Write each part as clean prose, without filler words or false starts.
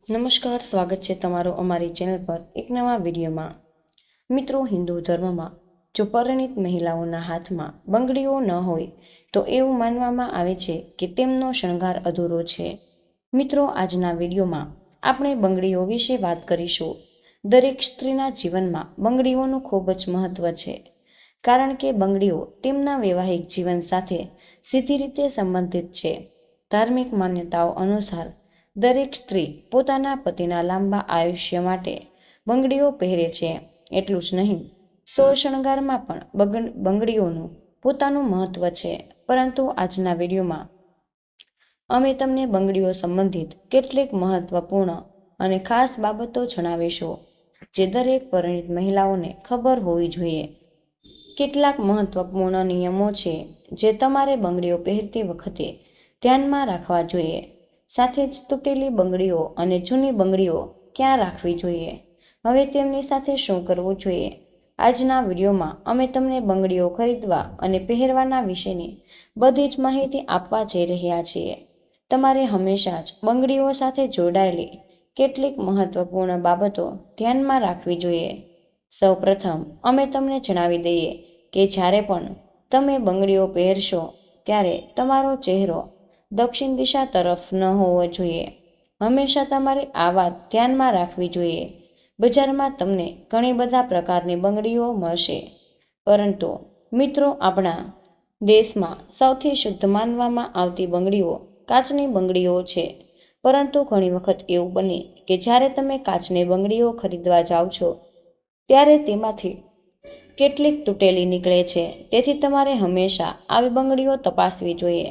નમસ્કાર, સ્વાગત છે તમારું અમારી ચેનલ પર એક નવા વિડીયોમાં। મિત્રો, હિન્દુ ધર્મમાં જો પરિણીત મહિલાઓના હાથમાં બંગડીઓ ન હોય તો એવું માનવામાં આવે છે કે તેમનો શણગાર અધૂરો છે। મિત્રો, આજના વિડીયોમાં આપણે બંગડીઓ વિશે વાત કરીશું। દરેક સ્ત્રીના જીવનમાં બંગડીઓનું ખૂબ જ મહત્વ છે, કારણ કે બંગડીઓ તેમના વૈવાહિક જીવન સાથે સીધી રીતે સંબંધિત છે। ધાર્મિક માન્યતાઓ અનુસાર દરેક સ્ત્રી પોતાના પતિના લાંબા આયુષ્ય માટે બંગડીઓ પહેરે છે। એટલું જ નહીં, સોળ શણગારમાં પણ બંગડીઓનું પોતાનું મહત્વ છે। પરંતુ આજના વિડીયોમાં અમે તમને બંગડીઓ સંબંધિત કેટલીક મહત્વપૂર્ણ અને ખાસ બાબતો જણાવીશું, જે દરેક પરિણીત મહિલાઓને ખબર હોવી જોઈએ। કેટલાક મહત્વપૂર્ણ નિયમો છે જે તમારે બંગડીઓ પહેરતી વખતે ધ્યાનમાં રાખવા જોઈએ। સાથે જ તૂટેલી બંગડીઓ અને જૂની બંગડીઓ ક્યાં રાખવી જોઈએ, હવે તેમની સાથે શું કરવું જોઈએ। આજના વિડીયોમાં અમે તમને બંગડીઓ ખરીદવા અને પહેરવાના વિશેની બધી જ માહિતી આપવા જઈ રહ્યા છીએ। તમારે હંમેશા જ બંગડીઓ સાથે જોડાયેલી કેટલીક મહત્વપૂર્ણ બાબતો ધ્યાનમાં રાખવી જોઈએ। સૌપ્રથમ અમે તમને જણાવી દઈએ કે જ્યારે પણ તમે બંગડીઓ પહેરશો ત્યારે તમારો ચહેરો દક્ષિણ દિશા તરફ ન હોવો જોઈએ। હંમેશા તમારે આ વાત ધ્યાનમાં રાખવી જોઈએ। બજારમાં તમને ઘણી બધા પ્રકારની બંગડીઓ મળશે, પરંતુ મિત્રો, આપણા દેશમાં સૌથી શુદ્ધ માનવામાં આવતી બંગડીઓ કાચની બંગડીઓ છે। પરંતુ ઘણી વખત એવું બને કે જ્યારે તમે કાચની બંગડીઓ ખરીદવા જાઓ છો ત્યારે તેમાંથી કેટલીક તૂટેલી નીકળે છે। તેથી તમારે હંમેશા આવી બંગડીઓ તપાસવી જોઈએ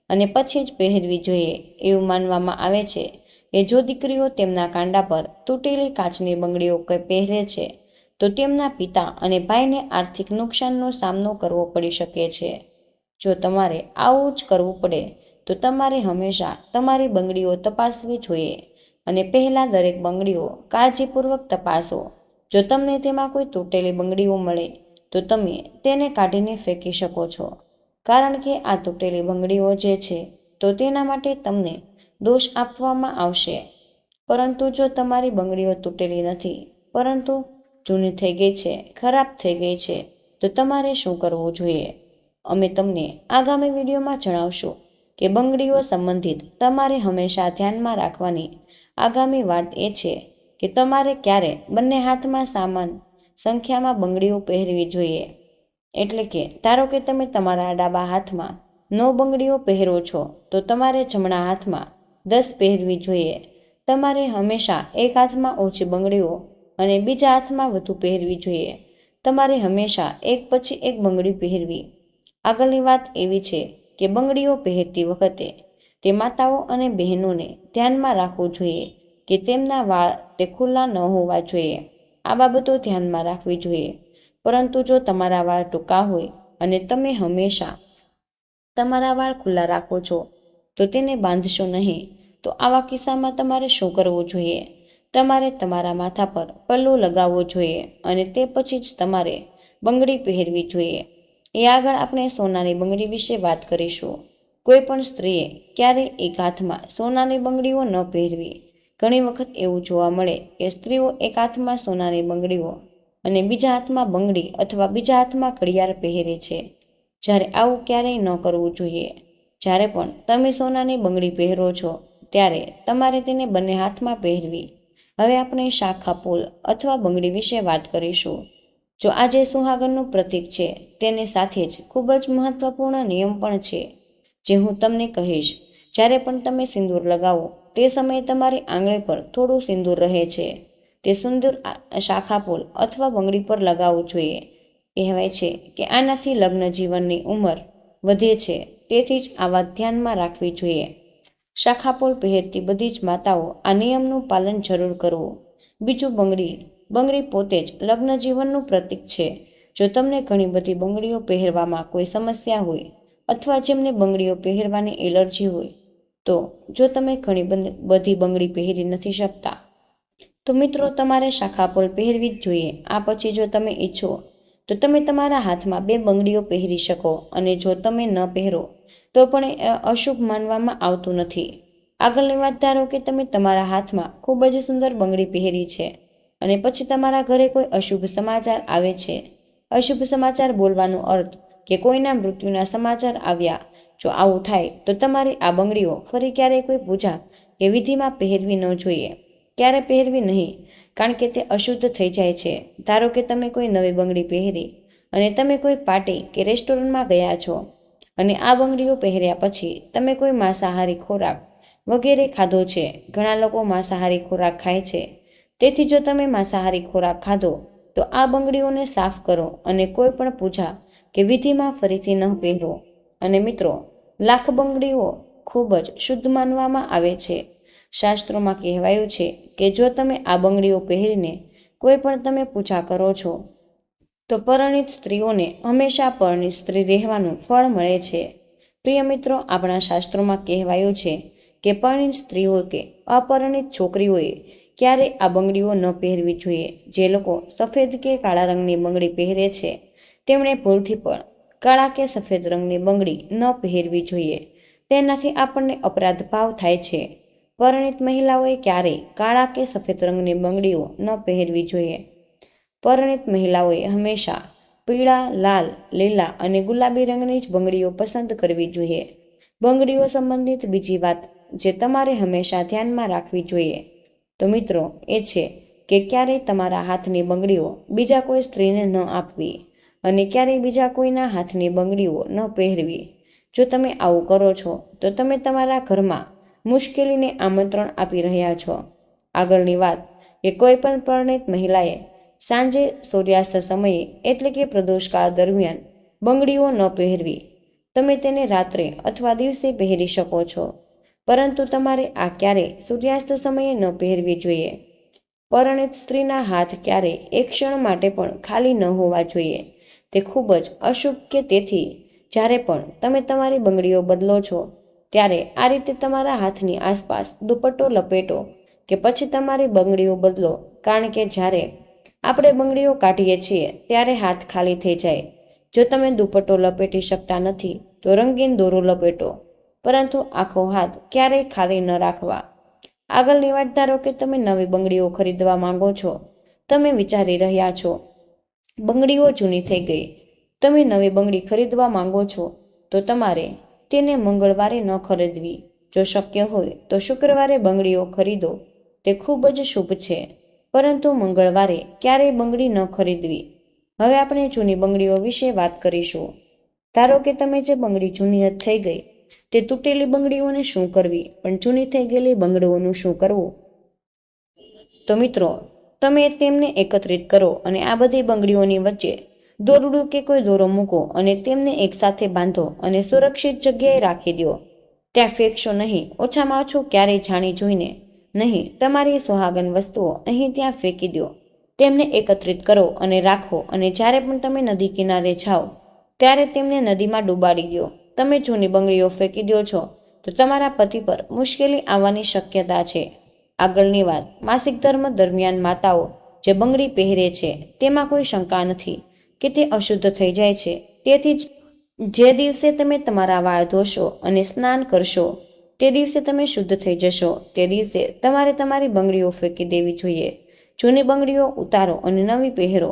અને પછી જ પહેરવી જોઈએ। એવું માનવામાં આવે છે કે જો દીકરીઓ તેમના કાંડા પર તૂટેલી કાચની બંગડીઓ પહેરે છે તો તેમના પિતા અને ભાઈને આર્થિક નુકસાનનો સામનો કરવો પડી શકે છે। જો તમારે આવું જ કરવું પડે તો તમારે હંમેશા તમારી બંગડીઓ તપાસવી જોઈએ અને પહેલાં દરેક બંગડીઓ કાળજીપૂર્વક તપાસો। જો તમને તેમાં કોઈ તૂટેલી બંગડીઓ મળે તો તમે તેને કાઢીને ફેંકી શકો છો, કારણ કે આ તૂટેલી બંગડીઓ જે છે તો તેના માટે તમને દોષ આપવામાં આવશે। પરંતુ જો તમારી બંગડીઓ તૂટેલી નથી પરંતુ જૂની થઈ ગઈ છે, ખરાબ થઈ ગઈ છે, તો તમારે શું કરવું જોઈએ? અમે તમને આગામી વિડીયોમાં જણાવશું કે બંગડીઓ સંબંધિત તમારે હંમેશા ધ્યાનમાં રાખવાની આગામી વાત એ છે કે તમારે ક્યારે બંને હાથમાં સમાન સંખ્યામાં બંગડીઓ પહેરવી જોઈએ। એટલે કે ધારો કે તમે તમારા ડાબા હાથમાં 9 બંગડીઓ પહેરો છો તો તમારે જમણા હાથમાં 10 પહેરવી જોઈએ। તમારે હંમેશા એક હાથમાં ઓછી બંગડીઓ અને બીજા હાથમાં વધુ પહેરવી જોઈએ। તમારે હંમેશા એક પછી એક બંગડી પહેરવી। આગળની વાત એવી છે કે બંગડીઓ પહેરતી વખતે તે માતાઓ અને બહેનોને ધ્યાનમાં રાખવું જોઈએ કે તેમના વાળ તે ખુલ્લા ન હોવા જોઈએ। આ બાબતો ધ્યાનમાં રાખવી જોઈએ। પરંતુ જો તમારા વાળ ટૂંકા હોય અને તમે હંમેશા તમારા વાળ ખુલ્લા રાખો છો તો તેને બાંધશો નહીં। તો આવા કિસ્સામાં તમારે શું કરવું જોઈએ? તમારે તમારા માથા પર પલ્લું લગાવવું જોઈએ અને તે પછી જ તમારે બંગડી પહેરવી જોઈએ। એ આગળ આપણે સોનાની બંગડી વિશે વાત કરીશું। કોઈ પણ સ્ત્રીએ ક્યારેય એક હાથમાં સોનાની બંગડીઓ ન પહેરવી। ઘણી વખત એવું જોવા મળે કે સ્ત્રીઓ એક હાથમાં સોનાની બંગડીઓ અને બીજા હાથમાં બંગડી અથવા બીજા હાથમાં ઘડિયાળ પહેરે છે, જ્યારે આવું ક્યારેય ન કરવું જોઈએ। જ્યારે પણ તમે સોનાની બંગડી પહેરો છો ત્યારે તમારે તેને બંને હાથમાં પહેરવી। હવે આપણે શાખા પોલ અથવા બંગડી વિશે વાત કરીશું। જો આજે સુહાગનનું પ્રતીક છે, તેની સાથે જ ખૂબ જ મહત્વપૂર્ણ નિયમ પણ છે જે હું તમને કહીશ। જ્યારે પણ તમે સિંદૂર લગાવો તે સમયે તમારી આંગળી પર થોડું સિંદૂર રહે છે, તે સિંદૂર શાખા પોલ અથવા બંગડી પર લગાવવું જોઈએ। કહેવાય છે કે આનાથી લગ્ન જીવનની ઉંમર વધે છે, તેથી જ આ વાત ધ્યાનમાં રાખવી જોઈએ। શાખા પોલ પહેરતી બધી જ માતાઓ આ નિયમનું પાલન જરૂર કરવું। બીજું, બંગડી પોતે જ લગ્ન જીવનનું પ્રતીક છે। જો તમને ઘણી બધી બંગડીઓ પહેરવામાં કોઈ સમસ્યા હોય અથવા જેમને બંગડીઓ પહેરવાની એલર્જી હોય, તો જો તમે ઘણી બધી બંગડી પહેરી નથી શકતા તો મિત્રો, તમારે શાખા પોલ પહેરવી જ જોઈએ। આ પછી જો તમે ઈચ્છો તો તમે તમારા હાથમાં 2 બંગડીઓ પહેરી શકો, અને જો તમે ન પહેરો તો પણ એ અશુભ માનવામાં આવતું નથી। આગળની વાત ધારો કે તમે તમારા હાથમાં ખૂબ જ સુંદર બંગડી પહેરી છે અને પછી તમારા ઘરે કોઈ અશુભ સમાચાર આવે છે. અશુભ સમાચાર બોલવાનો અર્થ કે કોઈના મૃત્યુના સમાચાર આવ્યા. જો આવું થાય તો તમારે આ બંગડીઓ ફરી ક્યારેય કોઈ પૂજા કે વિધિમાં પહેરવી ન જોઈએ. ક્યારે પહેરવી નહીં, કારણ કે તે અશુદ્ધ થઈ જાય છે. ધારો કે તમે કોઈ નવી બંગડી પહેરી અને તમે કોઈ પાર્ટી કે રેસ્ટોરન્ટમાં ગયા છો અને આ બંગડીઓ પહેર્યા પછી તમે કોઈ માંસાહારી ખોરાક વગેરે ખાધો છે. ઘણા લોકો માંસાહારી ખોરાક ખાય છે, તેથી જો તમે માંસાહારી ખોરાક ખાધો તો આ બંગડીઓને સાફ કરો અને કોઈ પણ પૂજા કે વિધિમાં ફરીથી ન પહેરો. અને મિત્રો, લાખ બંગડીઓ ખૂબ જ શુદ્ધ માનવામાં આવે છે. શાસ્ત્રોમાં કહેવાયું છે કે જો તમે આ બંગડીઓ પહેરીને કોઈ પણ તમે પૂજા કરો છો તો પરિણીત સ્ત્રીઓને હંમેશા પરિણીત સ્ત્રી રહેવાનું ફળ મળે છે. પ્રિય મિત્રો, આપણા શાસ્ત્રોમાં કહેવાયું છે કે પરિણીત સ્ત્રી હોય કે અપરિણીત છોકરીઓએ ક્યારે આ બંગડીઓ ન પહેરવી જોઈએ. જે લોકો સફેદ કે કાળા રંગની બંગડી પહેરે છે તેમણે ભૂલથી પણ કાળા કે સફેદ રંગની બંગડી ન પહેરવી જોઈએ. તેનાથી આપણને અપરાધ ભાવ થાય છે. પરિણીત મહિલાઓએ ક્યારેય કાળા કે સફેદ રંગની બંગડીઓ ન પહેરવી જોઈએ. પરિણીત મહિલાઓએ હંમેશા પીળા, લાલ, લીલા અને ગુલાબી રંગની જ બંગડીઓ પસંદ કરવી જોઈએ. બંગડીઓ સંબંધિત બીજી વાત જે તમારે હંમેશા ધ્યાનમાં રાખવી જોઈએ તો મિત્રો એ છે કે ક્યારેય તમારા હાથની બંગડીઓ બીજા કોઈ સ્ત્રીને ન આપવી અને ક્યારેય બીજા કોઈના હાથની બંગડીઓ ન પહેરવી. જો તમે આવું કરો છો તો તમે તમારા ઘરમાં મુશ્કેલીને આમંત્રણ આપી રહ્યા છો. આગળની વાત કે કોઈ પણ પરિણીત મહિલાએ સાંજે સૂર્યાસ્ત સમયે એટલે કે પ્રદોષકાળ દરમિયાન બંગડીઓ ન પહેરવી. તમે તેને રાત્રે અથવા દિવસે પહેરી શકો છો, પરંતુ તમારે આ ક્યારેય સૂર્યાસ્ત સમયે ન પહેરવી જોઈએ. પરિણીત સ્ત્રીના હાથ ક્યારેય એક ક્ષણ માટે પણ ખાલી ન હોવા જોઈએ. તે ખૂબ જ અશુભ કે તેથી જ્યારે પણ તમે તમારી બંગડીઓ બદલો છો ત્યારે આ રીતે તમારા હાથની આસપાસ દુપટ્ટો લપેટો કે પછી તમારી બંગડીઓ બદલો, કારણ કે જ્યારે આપણે બંગડીઓ કાઢીએ છીએ ત્યારે હાથ ખાલી થઈ જાય. જો તમે દુપટ્ટો લપેટી શકતા નથી તો રંગીન દોરો લપેટો, પરંતુ આખો હાથ ક્યારેય ખાલી ન રાખવા. આગળની વાત ધારો કે તમે નવી બંગડીઓ ખરીદવા માંગો છો. તમે વિચારી રહ્યા છો બંગડીઓ જૂની થઈ ગઈ. તમે નવી બંગડી ખરીદવા માંગો છો તો તમારે તેને મંગળવારે ન ખરીદવી. જો શક્ય હોય તો શુક્રવારે બંગડીઓ ખરીદો. તે ખૂબ જ શુભ છે, પરંતુ મંગળવારે ક્યારેય બંગડી ન ખરીદવી. હવે આપણે જૂની બંગડીઓ વિશે વાત કરીશું. ધારો કે તમે જે બંગડી જૂની થઈ ગઈ તે તૂટેલી બંગડીઓને શું કરવી, પણ જૂની થઈ ગયેલી બંગડીઓનું શું કરવું? તો મિત્રો, તમે તેમને એકત્રિત કરો અને આ બધી બંગડીઓની વચ્ચે દોરડું કે કોઈ દોરો મૂકો અને તેમને એકસાથે બાંધો અને સુરક્ષિત જગ્યાએ રાખી દો. ત્યાં ફેંકશો નહીં. ઓછામાં ઓછું ક્યારેય જાણી જોઈને નહીં. તમારી સુહાગન વસ્તુઓ અહીં ત્યાં ફેંકી દો. તેમને એકત્રિત કરો અને રાખો, અને જ્યારે પણ તમે નદી કિનારે જાઓ ત્યારે તેમને નદીમાં ડૂબાડી દો. તમે જૂની બંગડીઓ ફેંકી દો છો તો તમારા પતિ પર મુશ્કેલી આવવાની શક્યતા છે. આગળની વાત, માસિક ધર્મ દરમિયાન માતાઓ જે બંગડી પહેરે છે તેમાં કોઈ શંકા નથી કે તે અશુદ્ધ થઈ જાય છે. તેથી જ જે દિવસે તમે તમારા વાળ ધોશો અને સ્નાન કરશો તે દિવસે તમે શુદ્ધ થઈ જશો. તે દિવસે તમારે તમારી બંગડીઓ ફેંકી દેવી જોઈએ. જૂની બંગડીઓ ઉતારો અને નવી પહેરો,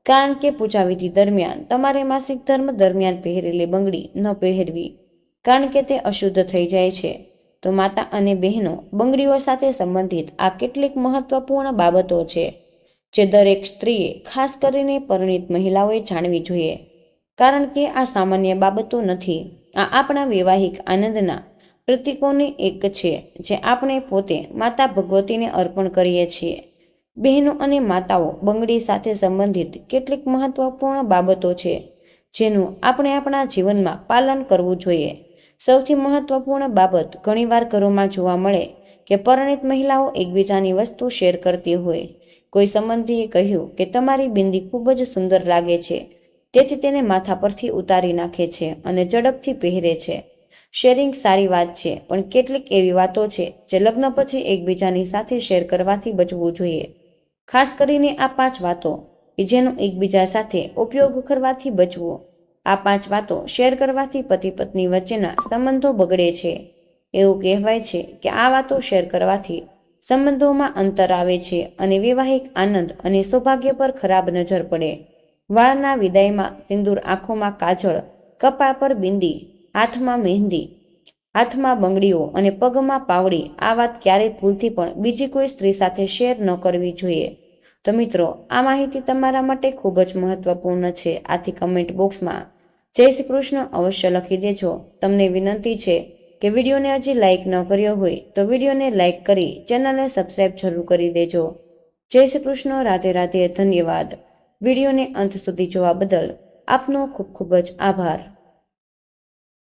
કારણ કે પૂજા વિધિ દરમિયાન તમારે માસિક ધર્મ દરમિયાન પહેરેલી બંગડી ન પહેરવી, કારણ કે તે અશુદ્ધ થઈ જાય છે. તો માતા અને બહેનો, બંગડીઓ સાથે સંબંધિત આ કેટલીક મહત્વપૂર્ણ બાબતો છે જે દરેક સ્ત્રીએ, ખાસ કરીને પરિણીત મહિલાઓએ જાણવી જોઈએ, કારણ કે આ સામાન્ય બાબતો નથી. આ આપણા વૈવાહિક આનંદના પ્રતીકોની એક છે જે આપણે પોતે માતા ભગવતીને અર્પણ કરીએ છીએ. બહેનો અને માતાઓ, બંગડી સાથે સંબંધિત કેટલીક મહત્વપૂર્ણ બાબતો છે જેનું આપણે આપણા જીવનમાં પાલન કરવું જોઈએ. સૌથી મહત્વપૂર્ણ બાબત, ઘણીવાર ઘરોમાં જોવા મળે કે પરિણીત મહિલાઓ એકબીજાની વસ્તુ શેર કરતી હોય. કોઈ સંબંધીએ કહ્યું કે તમારી બિંદી ખૂબ જ સુંદર લાગે છે, તેથી તેને માથા પરથી ઉતારી નાખે છે અને ઝડપથી પહેરે છે. શેરિંગ સારી વાત છે, પણ કેટલીક એવી વાતો છે જે લગ્ન પછી એકબીજાની સાથે શેર કરવાથી બચવું જોઈએ. ખાસ કરીને આ 5 વાતો કે જેનો એકબીજા સાથે ઉપયોગ કરવાથી બચવો. આ 5 વાતો શેર કરવાથી પતિ પત્ની વચ્ચેના સંબંધો બગડે છે. એવું કહેવાય છે કે આ વાતો શેર કરવાથી સંબંધોમાં અંતર આવે છે અને વૈવાહિક આનંદ અને સૌભાગ્ય પર ખરાબ નજર પડે. વાળના વિદાયમાં સિંદૂર, આંખોમાં કાજળ, કપાળ પર બિંદી, હાથમાં મહેંદી, હાથમાં બંગડીઓ અને પગમાં પાવડી આ વાત ક્યારેય ભૂલથી પણ બીજી કોઈ સ્ત્રી સાથે શેર ન કરવી જોઈએ. તો મિત્રો, આ માહિતી તમારા માટે ખૂબ જ મહત્વપૂર્ણ છે. આથી કમેન્ટ બોક્સમાં જય શ્રી કૃષ્ણ અવશ્ય લખી દેજો. તમને વિનંતી છે કે વિડીયોને હજી લાઇક ન કર્યો હોય તો વિડીયોને લાઇક કરી ચેનલને સબસ્ક્રાઈબ જરૂર કરી દેજો. જય શ્રી કૃષ્ણ. રાધે રાધે. ધન્યવાદ. વિડીયોને અંત સુધી જોવા બદલ આપનો ખૂબ ખૂબ જ આભાર.